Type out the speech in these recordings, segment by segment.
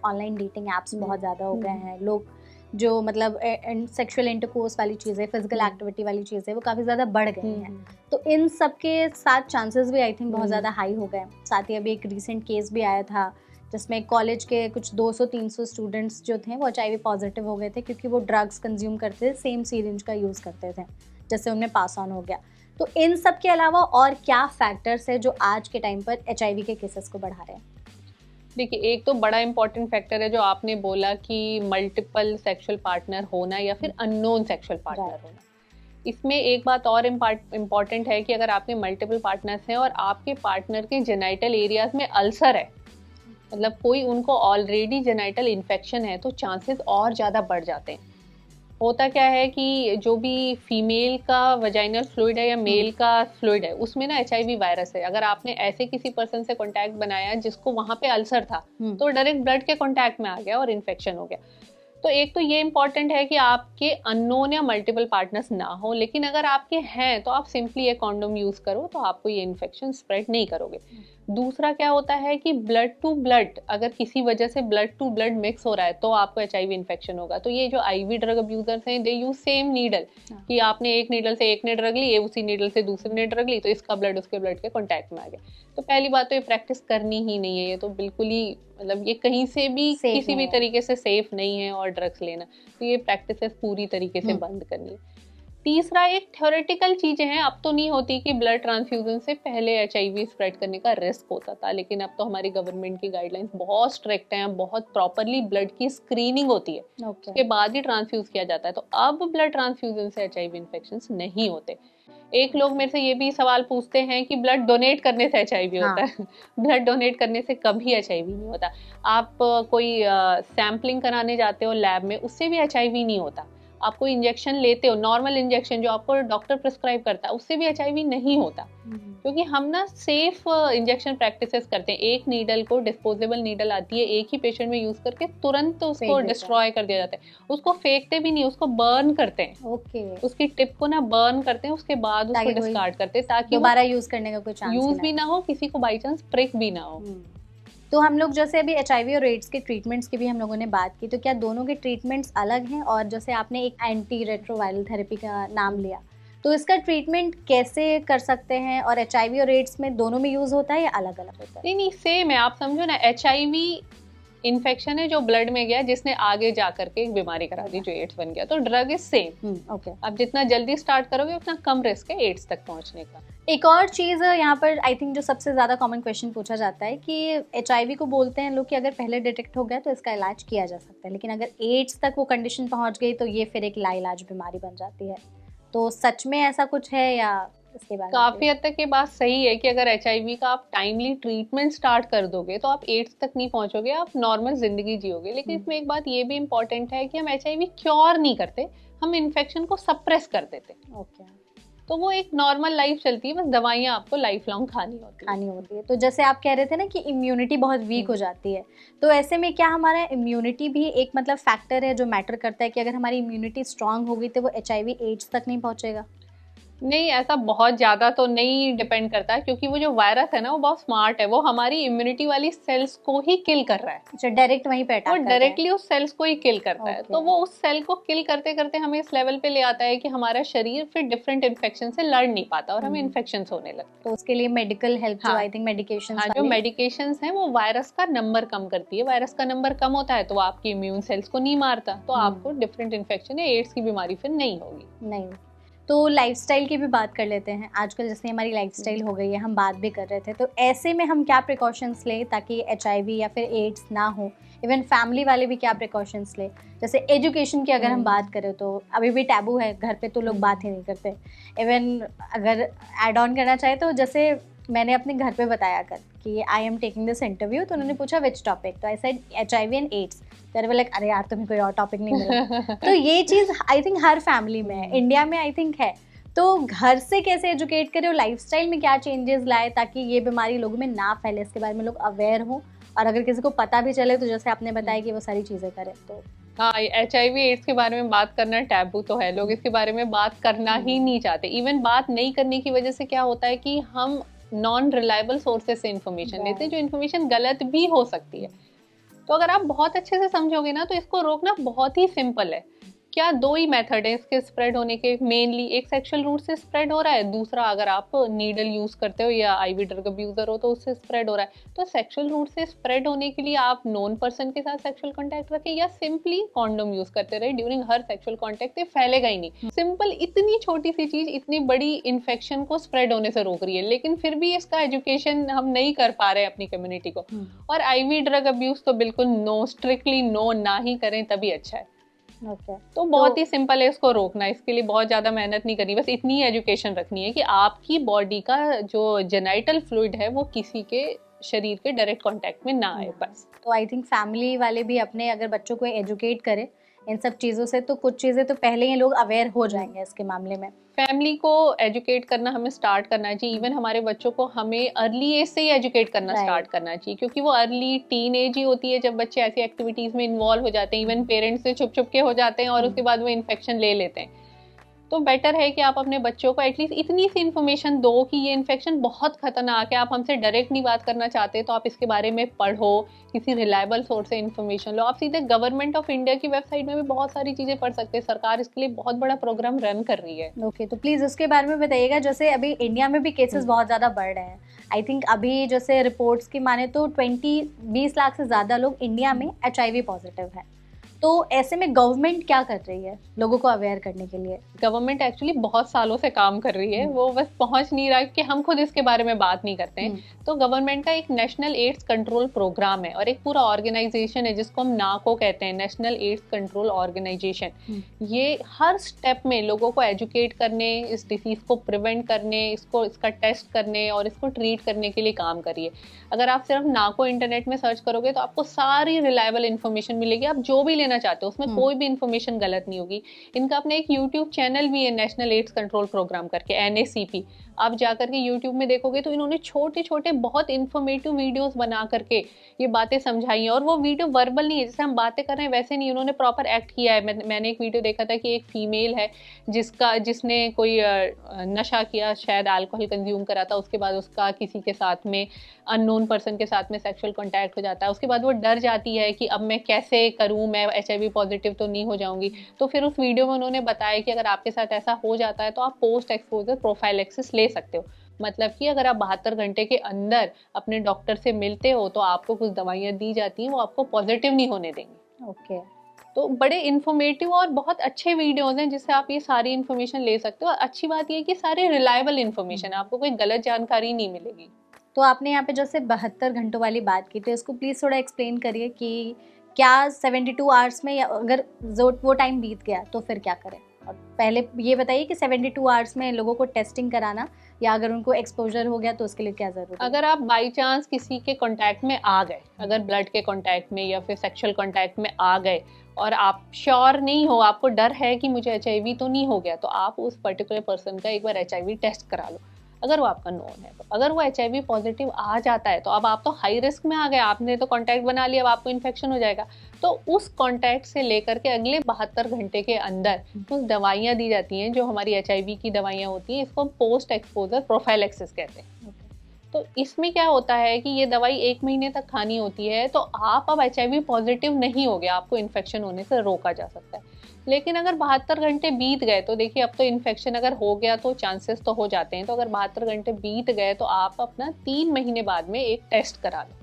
Online dating apps बहुत ज़्यादा हो गए हैं, लोग जो मतलब सेक्सुअल इंटरकोर्स वाली चीज़ें, फिजिकल एक्टिविटी वाली चीज़ें वो काफ़ी ज़्यादा बढ़ गई हैं। तो इन सब के साथ चांसेस भी आई थिंक बहुत ज़्यादा हाई हो गए। साथ ही अभी एक रिसेंट केस भी आया था जिसमें कॉलेज के कुछ 200-300 स्टूडेंट्स जो थे वो HIV पॉजिटिव हो गए थे क्योंकि वो ड्रग्स कंज्यूम करते थे, सेम सीरिंज का यूज़ करते थे, जिससे उनमें पास ऑन हो गया। तो इन सब के अलावा और क्या फैक्टर्स है जो आज के टाइम पर HIV के केसेस को बढ़ा रहे हैं? देखिए, एक तो बड़ा इंपॉर्टेंट फैक्टर है जो आपने बोला कि मल्टीपल सेक्सुअल पार्टनर होना या फिर अननोन सेक्सुअल पार्टनर होना। इसमें एक बात और इम्पॉर्टेंट है कि अगर आपके मल्टीपल पार्टनर्स हैं और आपके पार्टनर के जेनाइटल एरियाज में अल्सर है, मतलब कोई उनको ऑलरेडी जेनाइटल इन्फेक्शन है, तो चांसेस और ज़्यादा बढ़ जाते हैं। होता क्या है कि जो भी फीमेल का वजाइनल फ्लूइड है या मेल का फ्लूइड है, उसमें ना HIV वायरस है। अगर आपने ऐसे किसी पर्सन से कांटेक्ट बनाया जिसको वहां पे अल्सर था, तो डायरेक्ट ब्लड के कांटेक्ट में आ गया और इन्फेक्शन हो गया। तो एक तो ये इंपॉर्टेंट है कि आपके अननोन या मल्टीपल पार्टनर्स ना हो, लेकिन अगर आपके हैं तो आप सिंपली एक कॉन्डोम यूज करो, तो आपको ये इन्फेक्शन स्प्रेड नहीं करोगे। दूसरा क्या होता है कि ब्लड टू ब्लड, अगर किसी वजह से ब्लड टू ब्लड मिक्स हो रहा है तो आपको HIV इन्फेक्शन होगा। तो ये जो IV ड्रग अब्यूजर्स हैं, दे यूज सेम नीडल, कि आपने एक नीडल से एक ने ड्रग ली, ये उसी नीडल से दूसरी ने ड्रग ली, तो इसका ब्लड उसके ब्लड के कॉन्टैक्ट में आ गया। तो पहली बात तो ये प्रैक्टिस करनी ही नहीं है, ये तो बिल्कुल ही मतलब ये कहीं से भी किसी भी तरीके से सेफ नहीं है। और ड्रग्स लेना, तो ये प्रैक्टिसेस पूरी तरीके से बंद करनी है। तीसरा, एक थ्योरेटिकल चीजें हैं, अब तो नहीं होती कि ब्लड ट्रांसफ्यूजन से पहले HIV स्प्रेड करने का रिस्क होता था, लेकिन अब तो हमारी गवर्नमेंट की गाइडलाइंस बहुत स्ट्रिक्ट हैं, बहुत प्रॉपरली ब्लड की स्क्रीनिंग होती है, उसके बाद ही ट्रांसफ्यूज किया जाता है। तो अब ब्लड ट्रांसफ्यूजन से HIV इन्फेक्शंस नहीं होते। एक लोग मेरे से ये भी सवाल पूछते हैं कि ब्लड डोनेट करने से HIV होता है। ब्लड डोनेट करने से कभी HIV नहीं होता। आप कोई सैम्पलिंग कराने जाते हो लैब में, उससे भी HIV नहीं होता। आप कोई इंजेक्शन लेते हो, नॉर्मल इंजेक्शन जो आपको डॉक्टर प्रिस्क्राइब करता है, उससे भी HIV नहीं होता, क्योंकि हम ना सेफ इंजेक्शन प्रैक्टिसेस करते हैं। एक नीडल को, डिस्पोजेबल नीडल आती है, एक ही पेशेंट में यूज करके तुरंत उसको डिस्ट्रॉय कर दिया जाता है। उसको फेंकते भी नहीं, उसको बर्न करते हैं। उसकी टिप को ना बर्न करते हैं, उसके बाद उसको डिस्कार्ड करते हैं, ताकि दोबारा यूज करने का कोई चांस यूज भी ना हो, किसी को बाई चांस प्रिक भी ना हो। तो हम लोग जैसे अभी HIV और एड्स के ट्रीटमेंट्स की भी हम लोगों ने बात की, तो क्या दोनों के ट्रीटमेंट्स अलग हैं? और जैसे आपने एक एंटी रेट्रोवायरल थेरेपी का नाम लिया, तो इसका ट्रीटमेंट कैसे कर सकते हैं? और HIV और एड्स में दोनों में यूज होता है या अलग अलग होता है? नहीं, सेम है। आप समझो ना, HIV इन्फेक्शन है जो ब्लड में गया, जिसने आगे जा करके एक बीमारी करा दी जो एड्स बन गया, तो ड्रग इज सेम। आप जितना जल्दी स्टार्ट करोगे उतना कम रिस्क है एड्स तक पहुंचने का। एक और चीज़ यहाँ पर आई थिंक जो सबसे ज़्यादा कॉमन क्वेश्चन पूछा जाता है कि HIV को बोलते हैं लोग कि अगर पहले डिटेक्ट हो गया तो इसका इलाज किया जा सकता है, लेकिन अगर एड्स तक वो कंडीशन पहुंच गई तो ये फिर एक लाइलाज बीमारी बन जाती है। तो सच में ऐसा कुछ है या इसके बारे में? काफी हद तक ये बात सही है कि अगर HIV का आप टाइमली ट्रीटमेंट स्टार्ट कर दोगे तो आप एड्स तक नहीं पहुंचोगे, आप नॉर्मल जिंदगी जियोगे। लेकिन इसमें एक बात ये भी इम्पोर्टेंट है कि हम HIV क्योर नहीं करते, हम इन्फेक्शन को सप्रेस कर देते। तो वो एक नॉर्मल लाइफ चलती है, बस दवाइयाँ आपको लाइफ लॉन्ग खानी होती है। तो जैसे आप कह रहे थे ना कि इम्यूनिटी बहुत वीक हो जाती है, तो ऐसे में क्या हमारा इम्यूनिटी भी एक मतलब फैक्टर है जो मैटर करता है कि अगर हमारी इम्यूनिटी स्ट्रांग होगी तो वो HIV एड्स तक नहीं पहुंचेगा? नहीं, ऐसा बहुत ज्यादा तो नहीं डिपेंड करता है, क्योंकि वो जो वायरस है ना वो बहुत स्मार्ट है, वो हमारी इम्यूनिटी वाली सेल्स को ही किल कर रहा है। अच्छा, डायरेक्ट वहीं पे अटैक वो डायरेक्टली उस सेल्स को ही किल करता है। तो वो उस सेल को किल करते करते हमें इस लेवल पे ले आता है कि हमारा शरीर फिर डिफरेंट इन्फेक्शन से लड़ नहीं पाता और हमें इन्फेक्शन होने लगता है। तो उसके लिए मेडिकल हेल्प जो आई थिंक मेडिकेशंस, जो मेडिकेशंस हैं वो वायरस का नंबर कम करती है। वायरस का नंबर कम होता है तो वो आपकी इम्यून सेल्स को नहीं मारता, तो आपको डिफरेंट इन्फेक्शन या एड्स की बीमारी फिर नहीं होगी। तो लाइफस्टाइल की भी बात कर लेते हैं। आजकल जैसे हमारी लाइफस्टाइल हो गई है, हम बात भी कर रहे थे, तो ऐसे में हम क्या प्रिकॉशंस लें ताकि HIV या फिर एड्स ना हो? इवन फैमिली वाले भी क्या प्रिकॉशंस लें? जैसे एजुकेशन की अगर हम बात करें तो अभी भी टैबू है, घर पे तो लोग बात ही नहीं करते। इवन अगर एड ऑन करना चाहे तो जैसे मैंने अपने घर पे बताया कर कि I am taking this interview, तो उन्होंने पूछा विच टॉपिक, तो I said HIV and AIDS. तो लाइक अरे यार तुम्हें कोई और टॉपिक नहीं मिला। तो ये चीज़ आई थिंक हर फैमिली में है, इंडिया में आई थिंक है। तो घर से कैसे एजुकेट करें और लाइफस्टाइल में क्या चेंजेस लाए ताकि ये बीमारी लोगों में ना फैले, इसके बारे में लोग अवेयर हों, और अगर किसी को पता भी चले तो जैसे आपने बताया कि वो सारी चीज़ें करें। तो हाँ, HIV एड्स के बारे में बात करना टैबू तो है, लोग इसके बारे में बात करना ही नहीं चाहते। इवन बात नहीं करने की वजह से क्या होता है कि हम नॉन रिलायबल सोर्सेज से इन्फॉर्मेशन लेते हैं, जो इन्फॉर्मेशन गलत भी हो सकती है। तो अगर आप बहुत अच्छे से समझोगे ना तो इसको रोकना बहुत ही सिंपल है। क्या दो ही मेथड है इसके स्प्रेड होने के मेनली, एक सेक्सुअल रूट से स्प्रेड हो रहा है, दूसरा अगर आप नीडल यूज करते हो या आईवी ड्रग अब्यूजर हो तो उससे स्प्रेड हो रहा है। तो सेक्सुअल रूट से स्प्रेड होने के लिए आप नॉन पर्सन के साथ सेक्सुअल कांटेक्ट रखें या सिंपली कॉन्डोम यूज करते रहे ड्यूरिंग हर सेक्सुअल कांटेक्ट, ये फैलेगा ही नहीं। सिंपल, इतनी छोटी सी चीज इतनी बड़ी इन्फेक्शन को स्प्रेड होने से रोक रही है, लेकिन फिर भी इसका एजुकेशन हम नहीं कर पा रहे अपनी कम्युनिटी को। और आईवी ड्रग अब्यूज तो बिल्कुल नो, स्ट्रिक्टली नो ना ही करें तभी अच्छा है। तो बहुत ही सिंपल है इसको रोकना, इसके लिए बहुत ज्यादा मेहनत नहीं करनी, बस इतनी एजुकेशन रखनी है कि आपकी बॉडी का जो जेनाइटल फ्लूइड है वो किसी के शरीर के डायरेक्ट कांटेक्ट में ना आए बस। तो आई थिंक फैमिली वाले भी अपने अगर बच्चों को एजुकेट करें इन सब चीज़ों से तो कुछ चीज़ें तो पहले ही लोग अवेयर हो जाएंगे इसके मामले में। फैमिली को एजुकेट करना हमें स्टार्ट करना चाहिए, इवन हमारे बच्चों को हमें अर्ली एज से ही एजुकेट करना स्टार्ट करना चाहिए, क्योंकि वो अर्ली टीन एज ही होती है जब बच्चे ऐसी एक्टिविटीज में इन्वॉल्व हो जाते हैं, इवन पेरेंट्स से छुप छुप के हो जाते हैं और उसके बाद वो इन्फेक्शन ले लेते हैं। तो बेटर है कि आप अपने बच्चों को एटलीस्ट इतनी सी इन्फॉर्मेशन दो कि ये इन्फेक्शन बहुत खतरनाक है, आप हमसे डायरेक्ट नहीं बात करना चाहते तो आप इसके बारे में पढ़ो, किसी रिलायबल सोर्स से इन्फॉर्मेशन लो। आप सीधे गवर्नमेंट ऑफ इंडिया की वेबसाइट में भी बहुत सारी चीजें पढ़ सकते हैं, सरकार इसके लिए बहुत बड़ा प्रोग्राम रन कर रही है। ओके, तो प्लीज उसके बारे में बताइएगा। जैसे अभी इंडिया में भी केसेस बहुत ज्यादा बढ़ रहे हैं, आई थिंक अभी जैसे रिपोर्ट्स की माने तो 20 लाख से ज्यादा लोग इंडिया में HIV पॉजिटिव है। तो ऐसे में गवर्नमेंट क्या कर रही है लोगों को अवेयर करने के लिए? गवर्नमेंट एक्चुअली बहुत सालों से काम कर रही है, वो बस पहुंच नहीं रहा कि हम खुद इसके बारे में बात नहीं करते हैं। तो गवर्नमेंट का एक नेशनल एड्स कंट्रोल प्रोग्राम है और एक पूरा ऑर्गेनाइजेशन है जिसको हम नाको कहते हैं, नेशनल एड्स कंट्रोल ऑर्गेनाइजेशन। ये हर स्टेप में लोगों को एजुकेट करने, इस डिसीज को प्रिवेंट करने, इसका टेस्ट करने और इसको ट्रीट करने के लिए काम कर रही है। अगर आप सिर्फ नाको इंटरनेट में सर्च करोगे तो आपको सारी रिलायबल इन्फॉर्मेशन मिलेगी, आप जो भी लेना चाहते हो उसमें कोई भी इन्फॉर्मेशन गलत नहीं होगी। इनका अपना एक यूट्यूब चैनल भी है नेशनल एड्स कंट्रोल प्रोग्राम करके, NACP। आप जाकर के यूट्यूब में देखोगे तो इन्होंने छोटे छोटे बहुत इन्फॉर्मेटिव वीडियोस बना करके ये बातें समझाई हैं। और वो वीडियो वर्बल नहीं है, जैसे हम बातें कर रहे हैं वैसे नहीं, उन्होंने प्रॉपर एक्ट किया है। मैंने एक वीडियो देखा था कि एक फीमेल है जिसने कोई नशा किया, शायद अल्कोहल कंज्यूम करा था, उसके बाद उसका किसी के साथ में, अननोन पर्सन के साथ में सेक्सुअल कॉन्टैक्ट हो जाता है। उसके बाद वो डर जाती है कि अब मैं कैसे करूँ, मैं HIV पॉजिटिव तो नहीं हो जाऊंगी। तो फिर उस वीडियो में उन्होंने बताया कि अगर आपके साथ ऐसा हो जाता है तो आप पोस्ट एक्सपोजर प्रोफाइलैक्सिस ले सकते हो। मतलब कि अगर आप 72 घंटे के अंदर अपने डॉक्टर से मिलते हो तो आपको कुछ दवाइयाँ दी जाती हैं, वो आपको पॉजिटिव नहीं होने देंगी। ओके, तो बड़े इन्फॉर्मेटिव और बहुत अच्छे वीडियोज हैं जिससे आप ये सारी इन्फॉर्मेशन ले सकते हो। और अच्छी बात ये है कि सारे रिलायबल इन्फॉर्मेशन, आपको कोई गलत जानकारी नहीं मिलेगी। तो आपने यहाँ पे जैसे 72 घंटों वाली बात की, तो इसको प्लीज़ थोड़ा एक्सप्लेन करिए कि क्या 72 आवर्स में, या अगर वो टाइम बीत गया तो फिर क्या करें? और पहले ये बताइए कि 72 आवर्स में लोगों को टेस्टिंग कराना, या अगर उनको एक्सपोजर हो गया तो उसके लिए क्या ज़रूरी है? अगर आप बाई चांस किसी के कांटेक्ट में आ गए, अगर ब्लड के कांटेक्ट में या फिर सेक्सुअल कांटेक्ट में आ गए और आप श्योर नहीं हो, आपको डर है कि मुझे HIV तो नहीं हो गया, तो आप उस पर्टिकुलर पर्सन का एक बार HIV टेस्ट करा लो, अगर वो आपका नोन है। तो अगर वो HIV पॉजिटिव आ जाता है तो अब आप तो हाई रिस्क में आ गए, आपने तो कांटेक्ट बना लिया, अब आपको इन्फेक्शन हो जाएगा। तो उस कांटेक्ट से लेकर के अगले 72 घंटे के अंदर कुछ दवाइयाँ दी जाती हैं जो हमारी HIV की दवाइयाँ होती हैं, इसको हम पोस्ट एक्सपोजर प्रोफाइलैक्सिस कहते हैं। तो इसमें क्या होता है कि ये दवाई 1 महीने तक खानी होती है, तो आप अब HIV पॉजिटिव नहीं हो गया, आपको इन्फेक्शन होने से रोका जा सकता है। लेकिन अगर 72 घंटे बीत गए तो देखिए, अब तो इन्फेक्शन अगर हो गया तो चांसेस तो हो जाते हैं, तो अगर 72 घंटे बीत गए तो आप अपना 3 महीने बाद में एक टेस्ट करा लो।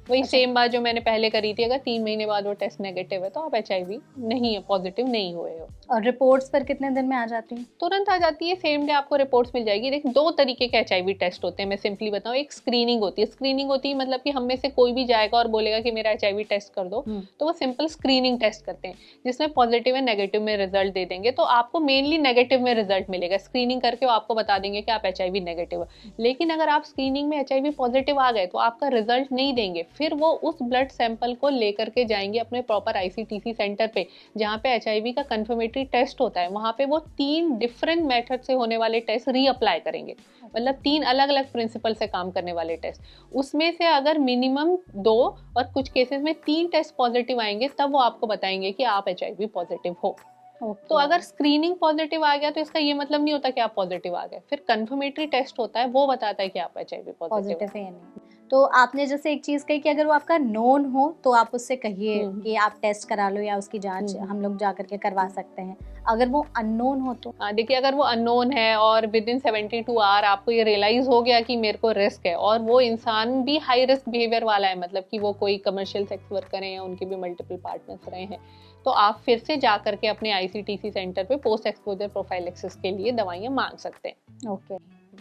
वही सेम बात जो मैंने पहले करी थी, अगर 3 महीने बाद वो टेस्ट नेगेटिव है तो आप HIV नहीं है, पॉजिटिव नहीं हुए हो। और रिपोर्ट्स पर कितने दिन में आ जाती हैं? तुरंत आ जाती है, सेम डे आपको रिपोर्ट्स मिल जाएगी। देख, 2 तरीके के HIV टेस्ट होते हैं, मैं सिंपली बताऊं। एक स्क्रीनिंग होती है, स्क्रीनिंग होती है मतलब कि हम में से कोई भी जाएगा और बोलेगा कि मेरा HIV टेस्ट कर दो, तो वो सिंपल स्क्रीनिंग टेस्ट करते हैं जिसमें पॉजिटिव है नेगेटिव में रिजल्ट दे देंगे। तो आपको मेनली नेगेटिव में रिजल्ट मिलेगा, स्क्रीनिंग करके वो आपको बता देंगे कि आप HIV नेगेटिव है। लेकिन अगर आप स्क्रीनिंग में HIV पॉजिटिव आ गए तो आपका रिजल्ट नहीं देंगे, फिर वो उस ब्लड सैंपल को लेकर के जाएंगे अपने प्रॉपर ICTC सेंटर पे, जहाँ पे HIV का कंफर्मेटरी टेस्ट होता है। वहाँ पे वो 3 डिफरेंट मेथड से होने वाले टेस्ट रीअप्लाई करेंगे, मतलब 3 अलग अलग प्रिंसिपल से काम करने वाले टेस्ट। उसमें से अगर मिनिमम 2 और कुछ केसेस में 3 टेस्ट पॉजिटिव आएंगे, तब वो आपको बताएंगे कि आप HIV पॉजिटिव हो। तो अगर स्क्रीनिंग पॉजिटिव आ गया तो इसका ये मतलब नहीं होता कि आप पॉजिटिव आ गए, फिर कंफर्मेटरी टेस्ट होता है, वो बताता है कि आप HIV पॉजिटिव है या नहीं। तो आपने जैसे एक चीज़ कही कि अगर वो आपका नोन हो तो आप उससे कहिए कि आप टेस्ट करा लो या उसकी जांच हम लोग जा करके करवा सकते हैं। अगर वो अननोन हो तो देखिए, अगर वो अननोन है और विद इन 72 आवर आपको ये रियलाइज हो गया कि मेरे को रिस्क है, और वो इंसान भी हाई रिस्क बिहेवियर वाला है, मतलब कि वो कोई कमर्शियल सेक्स वर्कर है या उनके भी मल्टीपल पार्टनर्स रहे हैं, तो आप फिर से जा करके अपने ICTC सेंटर पे पोस्ट एक्सपोजर प्रोफाइलैक्सिस के लिए दवाइयाँ मांग सकते हैं। ओके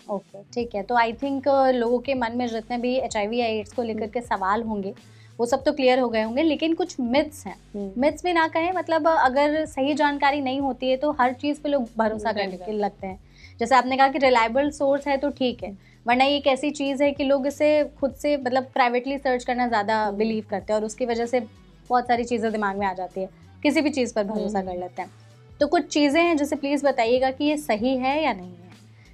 ओके, ठीक है। तो आई थिंक लोगों के मन में जितने भी HIV या एड्स को लेकर के सवाल होंगे वो सब तो क्लियर हो गए होंगे, लेकिन कुछ मिथ्स हैं। मिथ्स भी ना कहें, मतलब अगर सही जानकारी नहीं होती है तो हर चीज़ पे लोग भरोसा करने लगते हैं। जैसे आपने कहा कि रिलायबल सोर्स है तो ठीक है, वरना ये एक ऐसी चीज़ है कि लोग इसे खुद से मतलब प्राइवेटली सर्च करना ज़्यादा बिलीव करते हैं और उसकी वजह से बहुत सारी चीज़ें दिमाग में आ जाती है, किसी भी चीज़ पर भरोसा कर लेते हैं। तो कुछ चीज़ें हैं जिसे प्लीज़ बताइएगा कि ये सही है या नहीं है।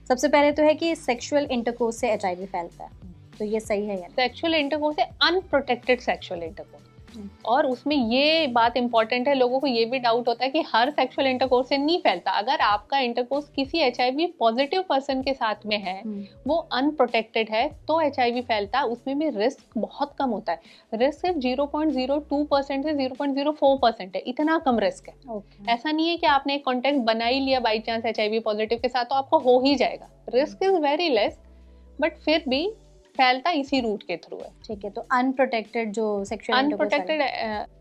सबसे पहले तो है कि सेक्सुअल इंटरकोर्स से HIV फैलता है, तो ये सही है या नहीं? सेक्सुअल इंटरकोर्स है अनप्रोटेक्टेड सेक्सुअल इंटरकोर्स, और उसमें ये बात इंपॉर्टेंट है, लोगों को ये भी डाउट होता है कि हर सेक्सुअल इंटरकोर्स से नहीं फैलता। अगर आपका इंटरकोर्स किसी HIV पॉजिटिव पर्सन के साथ में है, वो अनप्रोटेक्टेड है, तो HIV फैलता है। उसमें भी रिस्क बहुत कम होता है, रिस्क सिर्फ 0.02% से 0.04% है, इतना कम रिस्क है। ऐसा नहीं है कि आपने एक कॉन्टेक्ट बना ही लिया बाई चांस HIV पॉजिटिव के साथ तो आपको हो ही जाएगा। Risk is very less, but फिर भी फैलता इसी रूट के थ्रू है। ठीक है, तो अनप्रोटेक्टेड जो sexual unprotected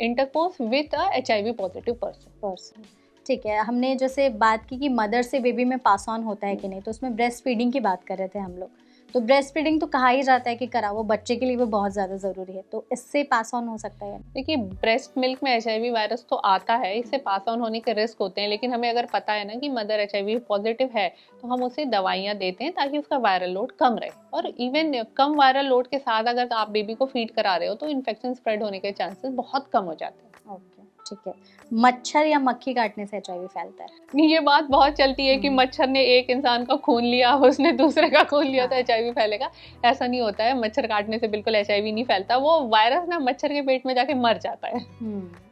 intercourse with a HIV positive person. ठीक है, हमने जैसे बात की कि मदर से बेबी में पास ऑन होता है कि नहीं, तो उसमें ब्रेस्ट फीडिंग की बात कर रहे थे हम लोग। तो ब्रेस्ट फीडिंग तो कहा ही जाता है कि कराओ, बच्चे के लिए वो बहुत ज़्यादा ज़रूरी है, तो इससे पास ऑन हो सकता है? देखिए, ब्रेस्ट मिल्क में HIV वायरस तो आता है, इससे पास ऑन होने के रिस्क होते हैं, लेकिन हमें अगर पता है ना कि मदर HIV पॉजिटिव है तो हम उसे दवाइयाँ देते हैं ताकि उसका वायरल लोड कम रहे। और इवन कम वायरल लोड के साथ अगर आप बेबी को फीड करा रहे हो तो इन्फेक्शन स्प्रेड होने के चांसेस बहुत कम हो जाते हैं। ओके, ठीक है। मच्छर या मक्खी काटने से HIV फैलता है? ये बात बहुत चलती है कि मच्छर ने एक इंसान का खून लिया, उसने दूसरे का खून लिया तो HIV फैलेगा। ऐसा नहीं होता है, मच्छर काटने से बिल्कुल HIV नहीं फैलता। वो वायरस ना मच्छर के पेट में जाके मर जाता है,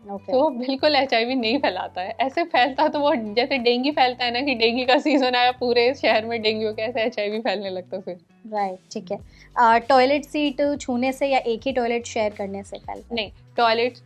तो बिल्कुल HIV नहीं फैलाता है। ऐसे फैलता तो वो जैसे डेंगू फैलता है ना, कि डेंगू का सीजन आया पूरे शहर में डेंगू, कैसे HIV फैलने लगता फिर। राइट, ठीक है। टॉयलेट सीट छूने से या एक ही टॉयलेट शेयर करने से फैलता है? नहीं, टॉयलेट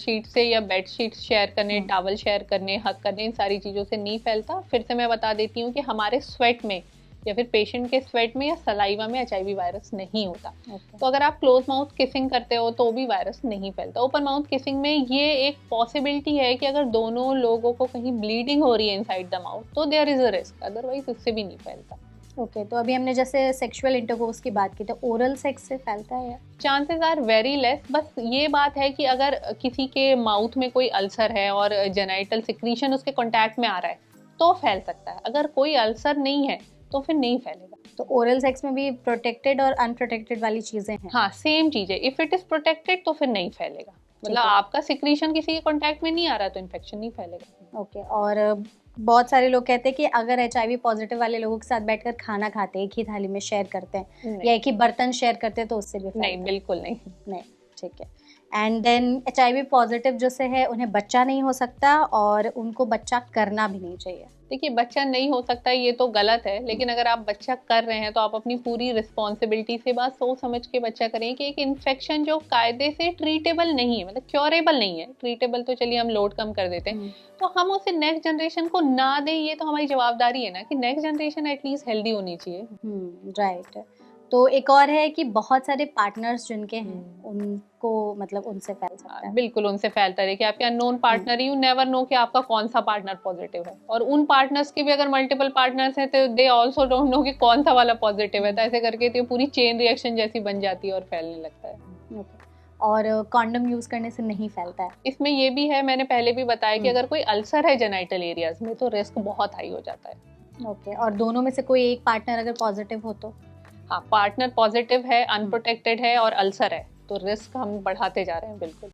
शीट से या बेड शीट शेयर करने, टॉवल शेयर करने, हग करने, इन सारी चीज़ों से नहीं फैलता। फिर से मैं बता देती हूँ कि हमारे स्वेट में या फिर पेशेंट के स्वेट में या सलाइवा में HIV वायरस नहीं होता। तो अगर आप क्लोज माउथ किसिंग करते हो तो भी वायरस नहीं फैलता। ओपन माउथ किसिंग में ये एक पॉसिबिलिटी है कि अगर दोनों लोगों को कहीं ब्लीडिंग हो रही है इनसाइड द माउथ तो there is a risk, otherwise उससे भी नहीं फैलता। ओके, तो अभी हमने जैसे सेक्सुअल इंटरकोर्स की बात की, तो ओरल सेक्स से फैलता है? Chances are very less. बस ये बात है कि अगर किसी के माउथ में कोई अल्सर है और जेनाइटल सिक्रीशन उसके कांटेक्ट में आ रहा है तो फैल सकता है। अगर कोई अल्सर नहीं है तो फिर नहीं फैलेगा। तो ओरल सेक्स में भी प्रोटेक्टेड और अनप्रोटेक्टेड वाली चीजें हैं? हाँ, सेम चीज है। इफ इट इज प्रोटेक्टेड तो फिर नहीं फैलेगा, मतलब आपका सिक्रीशन किसी के कांटेक्ट में नहीं आ रहा तो इन्फेक्शन नहीं फैलेगा। ओके, और बहुत सारे लोग कहते हैं कि अगर HIV पॉजिटिव वाले लोगों के साथ बैठकर खाना खाते हैं, एक ही थाली में शेयर करते हैं या एक ही बर्तन शेयर करते हैं तो उससे भी नहीं, बिल्कुल नहीं। नहीं, ठीक है। एंड देन HIV पॉजिटिव जो से है उन्हें बच्चा नहीं हो सकता और उनको बच्चा करना भी नहीं चाहिए। देखिए, बच्चा नहीं हो सकता ये तो गलत है, लेकिन अगर आप बच्चा कर रहे हैं तो आप अपनी पूरी रिस्पॉन्सिबिलिटी से बात सोच समझ के बच्चा करें कि एक इन्फेक्शन जो कायदे से ट्रीटेबल नहीं है, मतलब क्योरेबल नहीं है, ट्रीटेबल तो चलिए हम लोड कम कर देते हैं, तो हम उसे नेक्स्ट जनरेशन को ना दें। ये तो हमारी जवाबदारी है ना कि नेक्स्ट जनरेशन एटलीस्ट हेल्दी होनी चाहिए। राइट। तो एक और है कि बहुत सारे पार्टनर्स जिनके हैं उनको मतलब उनसे फैल सकता है? बिल्कुल उनसे फैलता है। देखिए, आपके unknown partner, you never know कि आपका कौन सा पार्टनर पॉजिटिव है, और उन पार्टनर्स के भी अगर मल्टीपल पार्टनर्स हैं तो दे आल्सो डोंट नो कि कौन सा वाला पॉजिटिव है। तो ऐसे करके तो पूरी चेन रिएक्शन जैसी बन जाती है और फैलने लगता है। और कॉन्डम यूज करने से नहीं फैलता है? इसमें ये भी है, मैंने पहले भी बताया कि अगर कोई अल्सर है जेनाइटल एरियाज में तो रिस्क बहुत हाई हो जाता है। ओके, और दोनों में से कोई एक पार्टनर अगर पॉजिटिव हो तो? हाँ, पार्टनर पॉजिटिव है, अनप्रोटेक्टेड है और अल्सर है तो रिस्क हम बढ़ाते जा रहे हैं बिल्कुल।